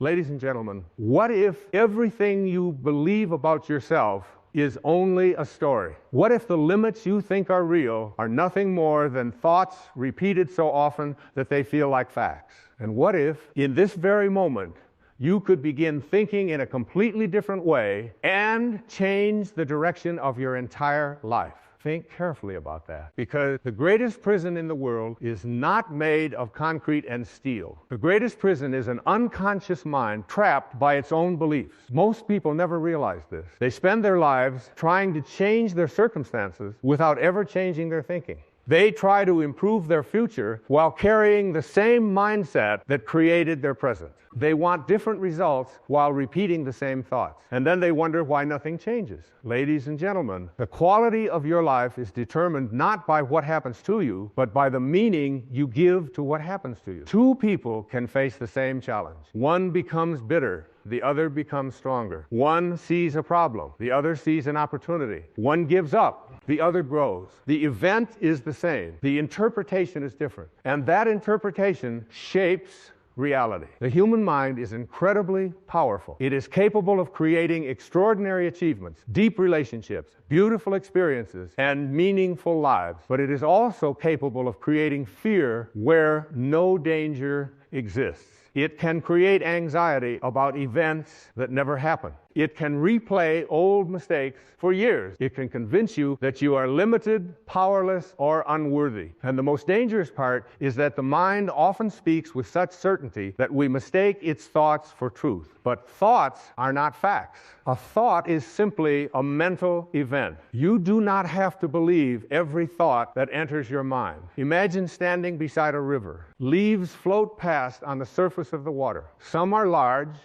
Ladies and gentlemen, what if everything you believe about yourself is only a story? What if the limits you think are real are nothing more than thoughts repeated so often that they feel like facts? And what if, in this very moment, you could begin thinking in a completely different way and change the direction of your entire life? Think carefully about that, because the greatest prison in the world is not made of concrete and steel. The greatest prison is an unconscious mind trapped by its own beliefs. Most people never realize this. They spend their lives trying to change their circumstances without ever changing their thinking. They try to improve their future while carrying the same mindset that created their present. They want different results while repeating the same thoughts. And then they wonder why nothing changes. Ladies and gentlemen, the quality of your life is determined not by what happens to you, but by the meaning you give to what happens to you. Two people can face the same challenge. One becomes bitter. The other becomes stronger. One sees a problem. The other sees an opportunity. One gives up. The other grows. The event is the same. The interpretation is different. And that interpretation shapes reality. The human mind is incredibly powerful. It is capable of creating extraordinary achievements, deep relationships, beautiful experiences, and meaningful lives. But it is also capable of creating fear where no danger exists. It can create anxiety about events that never happen. It can replay old mistakes for years. It can convince you that you are limited, powerless, or unworthy. And the most dangerous part is that the mind often speaks with such certainty that we mistake its thoughts for truth. But thoughts are not facts. A thought is simply a mental event. You do not have to believe every thought that enters your mind. Imagine standing beside a river. Leaves float past on the surface of the water. Some are large,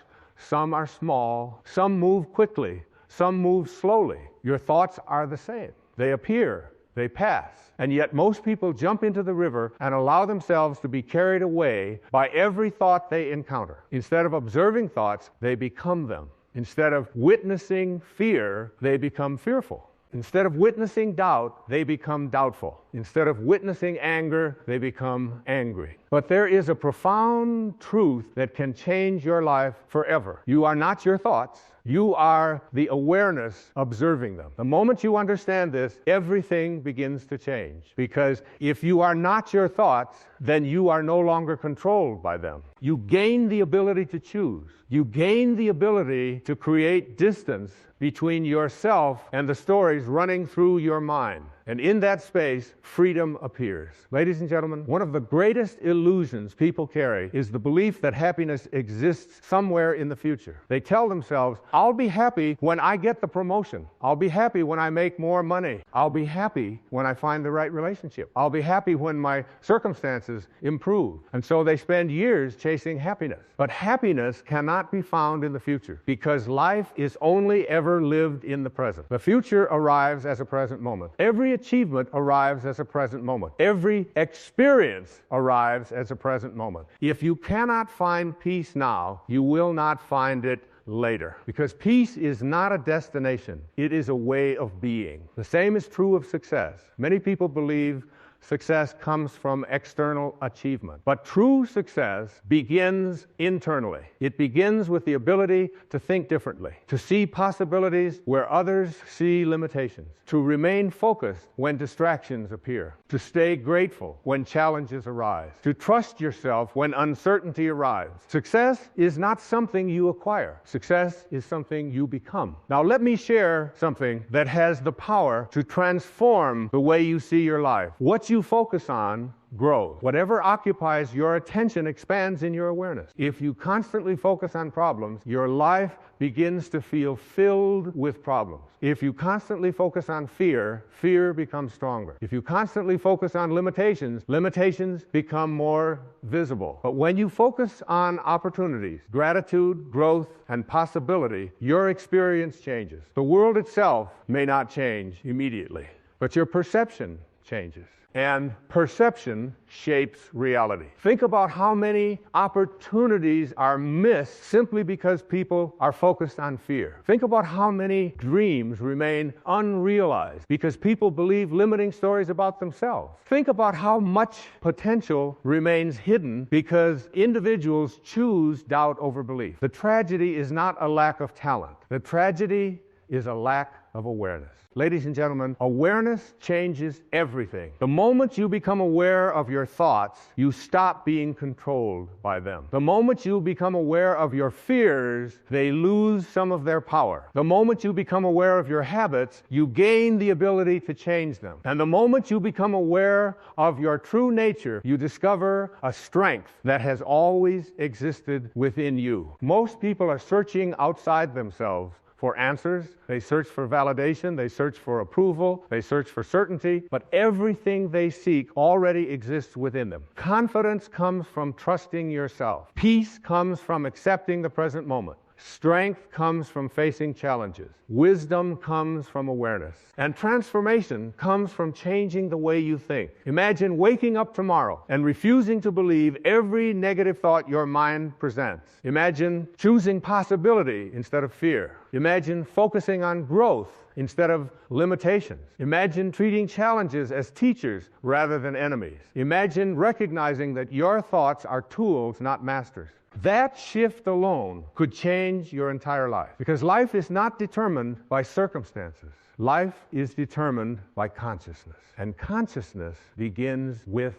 some are small, some move quickly, some move slowly. Your thoughts are the same. They appear, they pass. And yet most people jump into the river and allow themselves to be carried away by every thought they encounter. Instead of observing thoughts, they become them. Instead of witnessing fear, they become fearful. Instead of witnessing doubt, they become doubtful. Instead of witnessing anger, they become angry. But there is a profound truth that can change your life forever. You are not your thoughts. You are the awareness observing them. The moment you understand this, everything begins to change. Because if you are not your thoughts, then you are no longer controlled by them. You gain the ability to choose. You gain the ability to create distance between yourself and the stories running through your mind. And in that space, freedom appears. Ladies and gentlemen, one of the greatest illusions people carry is the belief that happiness exists somewhere in the future. They tell themselves, I'll be happy when I get the promotion. I'll be happy when I make more money. I'll be happy when I find the right relationship. I'll be happy when my circumstances improve. And so they spend years chasing happiness. But happiness cannot be found in the future because life is only ever lived in the present. The future arrives as a present moment. Every achievement arrives as a present moment. Every experience arrives as a present moment. If you cannot find peace now, you will not find it later. Because peace is not a destination. It is a way of being. The same is true of success. Many people believe success comes from external achievement. But true success begins internally. It begins with the ability to think differently, to see possibilities where others see limitations, to remain focused when distractions appear, to stay grateful when challenges arise, to trust yourself when uncertainty arrives. Success is not something you acquire. Success is something you become. Now let me share something that has the power to transform the way you see your life. What you focus on grows. Whatever occupies your attention expands in your awareness. If you constantly focus on problems, your life begins to feel filled with problems. If you constantly focus on fear, fear becomes stronger. If you constantly focus on limitations, limitations become more visible. But when you focus on opportunities, gratitude, growth, and possibility, your experience changes. The world itself may not change immediately, but your perception changes. And perception shapes reality. Think about how many opportunities are missed simply because people are focused on fear. Think about how many dreams remain unrealized because people believe limiting stories about themselves. Think about how much potential remains hidden because individuals choose doubt over belief. The tragedy is not a lack of talent. The tragedy is a lack of awareness. Ladies and gentlemen, awareness changes everything. The moment you become aware of your thoughts, you stop being controlled by them. The moment you become aware of your fears, they lose some of their power. The moment you become aware of your habits, you gain the ability to change them. And the moment you become aware of your true nature, you discover a strength that has always existed within you. Most people are searching outside themselves for answers. They search for validation, they search for approval, they search for certainty, but everything they seek already exists within them. Confidence comes from trusting yourself. Peace comes from accepting the present moment. Strength comes from facing challenges. Wisdom comes from awareness. And transformation comes from changing the way you think. Imagine waking up tomorrow and refusing to believe every negative thought your mind presents. Imagine choosing possibility instead of fear. Imagine focusing on growth instead of limitations. Imagine treating challenges as teachers rather than enemies. Imagine recognizing that your thoughts are tools, not masters. That shift alone could change your entire life, because life is not determined by circumstances. Life is determined by consciousness, and consciousness begins with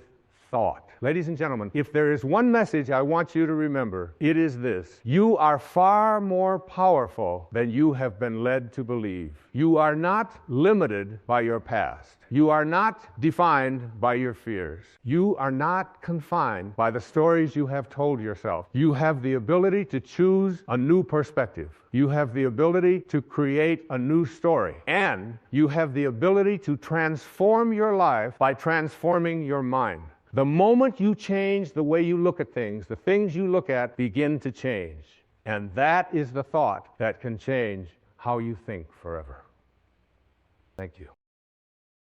thought. Ladies and gentlemen, if there is one message I want you to remember, it is this: you are far more powerful than you have been led to believe. You are not limited by your past. You are not defined by your fears. You are not confined by the stories you have told yourself. You have the ability to choose a new perspective. You have the ability to create a new story. And you have the ability to transform your life by transforming your mind. The moment you change the way you look at things, the things you look at begin to change. And that is the thought that can change how you think forever. Thank you.